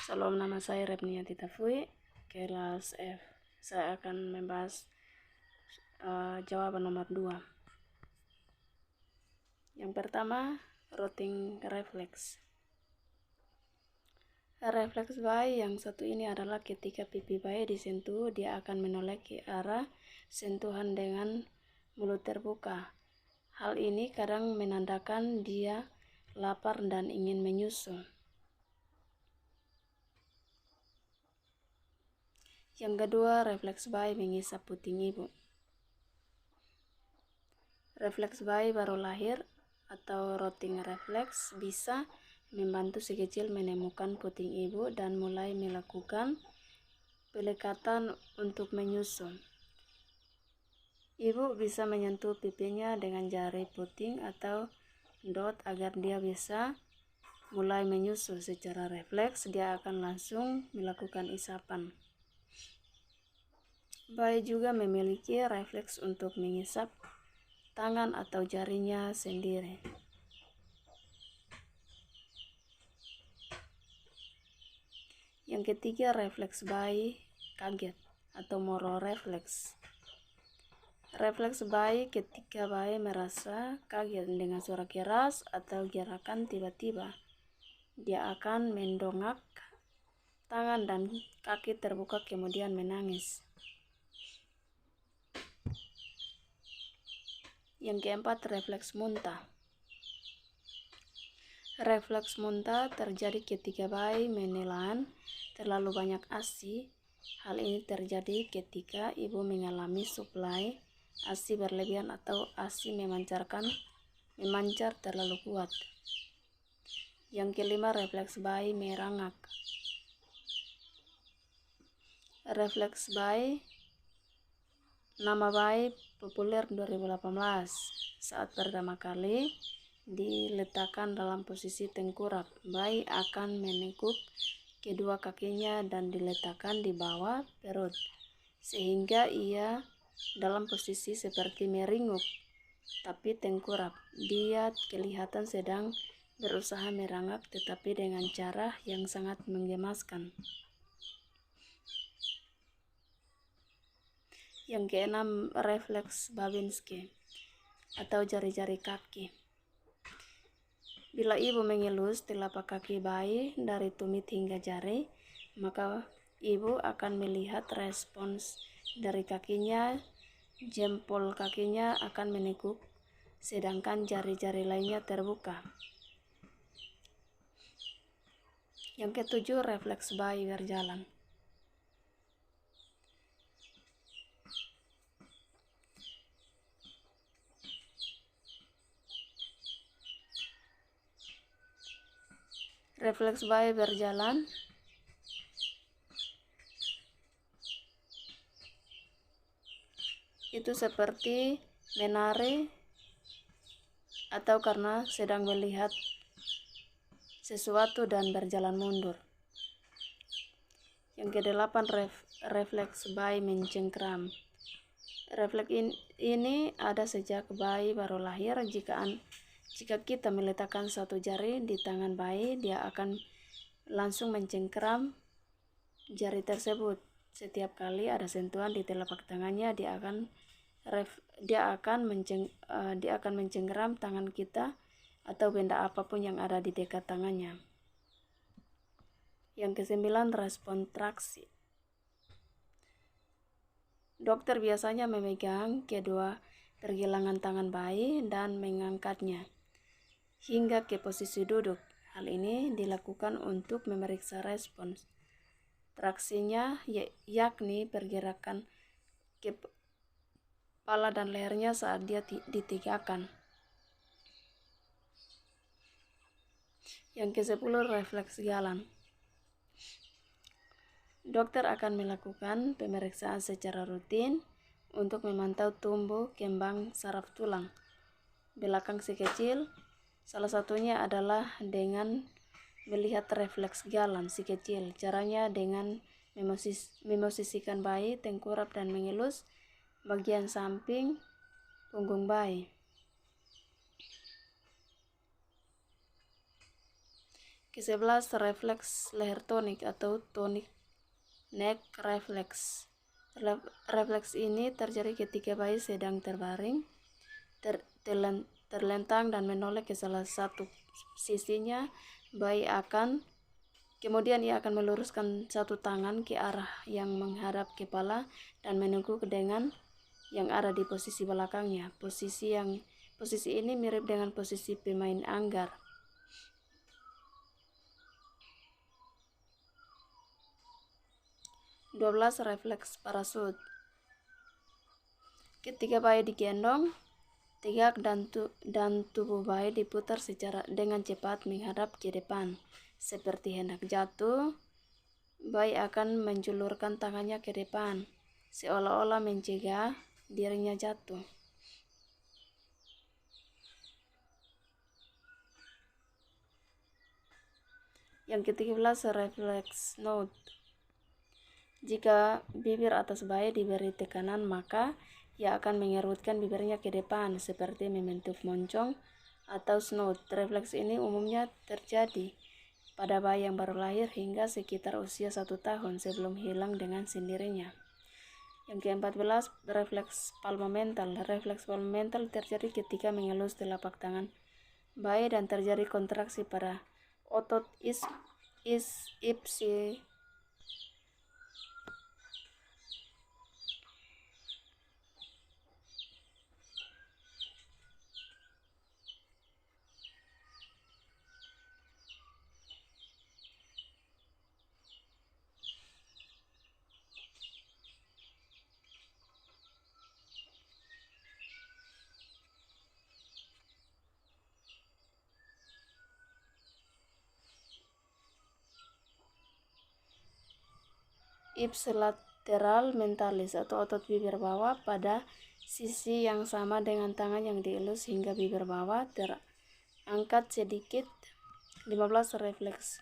Salam, nama saya Repniati Tafui, kelas F. Saya akan membahas jawaban nomor 2. Yang pertama, rotting reflex. Refleks bayi yang satu ini adalah ketika pipi bayi disentuh, dia akan menoleh ke arah sentuhan dengan mulut terbuka. Hal ini kadang menandakan dia lapar dan ingin menyusu. Yang kedua, refleks bayi mengisap puting ibu. Refleks bayi baru lahir atau rotting reflex bisa membantu si kecil menemukan puting ibu dan mulai melakukan pendekatan untuk menyusu. Ibu bisa menyentuh pipinya dengan jari puting atau dot agar dia bisa mulai menyusu. Secara refleks dia akan langsung melakukan isapan. Bayi juga memiliki refleks untuk mengisap tangan atau jarinya sendiri. Yang ketiga, refleks bayi kaget atau moro refleks. Refleks bayi ketika bayi merasa kaget dengan suara keras atau gerakan tiba-tiba. Dia akan mendongak tangan dan kaki terbuka kemudian menangis. Yang keempat, refleks muntah. Refleks muntah terjadi ketika bayi menelan terlalu banyak ASI. Hal ini terjadi ketika ibu mengalami suplai ASI berlebihan atau ASI memancar terlalu kuat. Yang kelima, refleks bayi merangak. Refleks bayi, nama bayi populer 2018 saat pertama kali diletakkan dalam posisi tengkurap. Bayi akan menekuk kedua kakinya dan diletakkan di bawah perut sehingga ia dalam posisi seperti meringuk tapi tengkurap. Dia kelihatan sedang berusaha merangak tetapi dengan cara yang sangat menggemaskan. Yang keenam, refleks Babinski atau jari-jari kaki. Bila ibu mengelus telapak kaki bayi dari tumit hingga jari, maka ibu akan melihat respons dari kakinya. Jempol kakinya akan menekuk, sedangkan jari-jari lainnya terbuka. Yang ketujuh, refleks bayi berjalan. Refleks bayi berjalan itu seperti menari atau karena sedang melihat sesuatu dan berjalan mundur. Yang kedelapan, refleks bayi mencengkram. Refleks ini ada sejak bayi baru lahir. Jika kita meletakkan satu jari di tangan bayi, dia akan langsung mencengkram jari tersebut. Setiap kali ada sentuhan di telapak tangannya, dia akan mencengkram tangan kita atau benda apapun yang ada di dekat tangannya. Yang kesembilan, respon traksi. Dokter biasanya memegang kedua pergelangan tangan bayi dan mengangkatnya hingga ke posisi duduk. Hal ini dilakukan untuk memeriksa respons traksinya, yakni pergerakan kepala dan lehernya saat dia ditegakkan. Yang ke-10, refleks jalan. Dokter akan melakukan pemeriksaan secara rutin untuk memantau tumbuh kembang saraf tulang belakang si kecil. Salah satunya adalah dengan melihat refleks jalan si kecil. Caranya dengan memosisikan bayi tengkurap dan mengelus bagian samping punggung bayi. Ke-11 refleks leher tonik atau tonic neck reflex. Refleks ini terjadi ketika bayi sedang terbaring, terlentang dan menoleh ke salah satu sisinya. Kemudian ia akan meluruskan satu tangan ke arah yang menghadap kepala dan meneguk dengan yang ada di posisi belakangnya. Posisi ini mirip dengan posisi pemain anggar. (12) Refleks parasut. Ketika bayi digendong tegak dan tubuh bayi diputar dengan cepat menghadap ke depan, seperti hendak jatuh, bayi akan menjulurkan tangannya ke depan, seolah-olah mencegah dirinya jatuh. Yang ke-13 refleks nod. Jika bibir atas bayi diberi tekanan, maka ia akan mengerutkan bibirnya ke depan seperti membentuk moncong atau snout. Refleks ini umumnya terjadi pada bayi yang baru lahir hingga sekitar usia 1 tahun sebelum hilang dengan sendirinya. Yang ke-14 refleks palmomental. Refleks palmomental terjadi ketika mengelus telapak tangan bayi dan terjadi kontraksi pada otot ipsi ipsilateral mentalis atau otot bibir bawah pada sisi yang sama dengan tangan yang dielus hingga bibir bawah terangkat sedikit. 15 refleks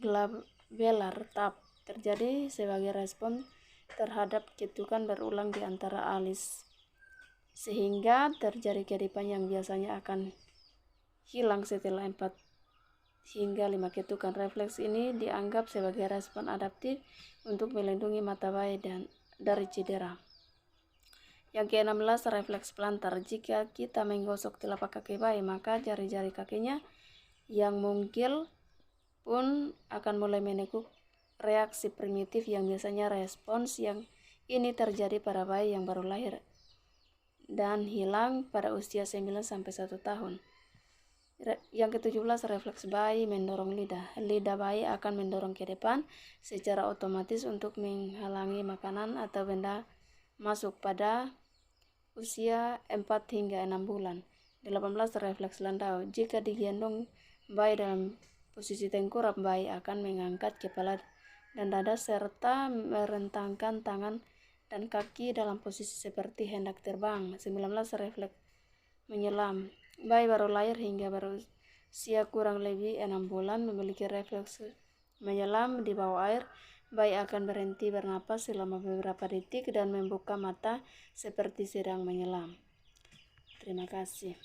glabellar tap terjadi sebagai respon terhadap ketukan berulang di antara alis sehingga terjadi kedipan yang biasanya akan hilang setelah 4 hingga 5 ketukan. Refleks ini dianggap sebagai respon adaptif untuk melindungi mata bayi dari cedera. Yang ke-16 refleks plantar. Jika kita menggosok telapak kaki bayi, maka jari-jari kakinya yang mungkil pun akan mulai menekuk. Reaksi primitif yang biasanya respons yang ini terjadi pada bayi yang baru lahir dan hilang pada usia 9-1 tahun. Yang ke-17 refleks bayi mendorong lidah. Lidah bayi akan mendorong ke depan secara otomatis untuk menghalangi makanan atau benda masuk pada usia 4 hingga 6 bulan. 18 refleks landau. Jika digendong bayi dalam posisi tengkurap, bayi akan mengangkat kepala dan dada serta merentangkan tangan dan kaki dalam posisi seperti hendak terbang. 19 refleks menyelam. Bayi baru lahir hingga berusia kurang lebih 6 bulan memiliki refleks menyelam di bawah air. Bayi akan berhenti bernapas selama beberapa detik dan membuka mata seperti sedang menyelam. Terima kasih.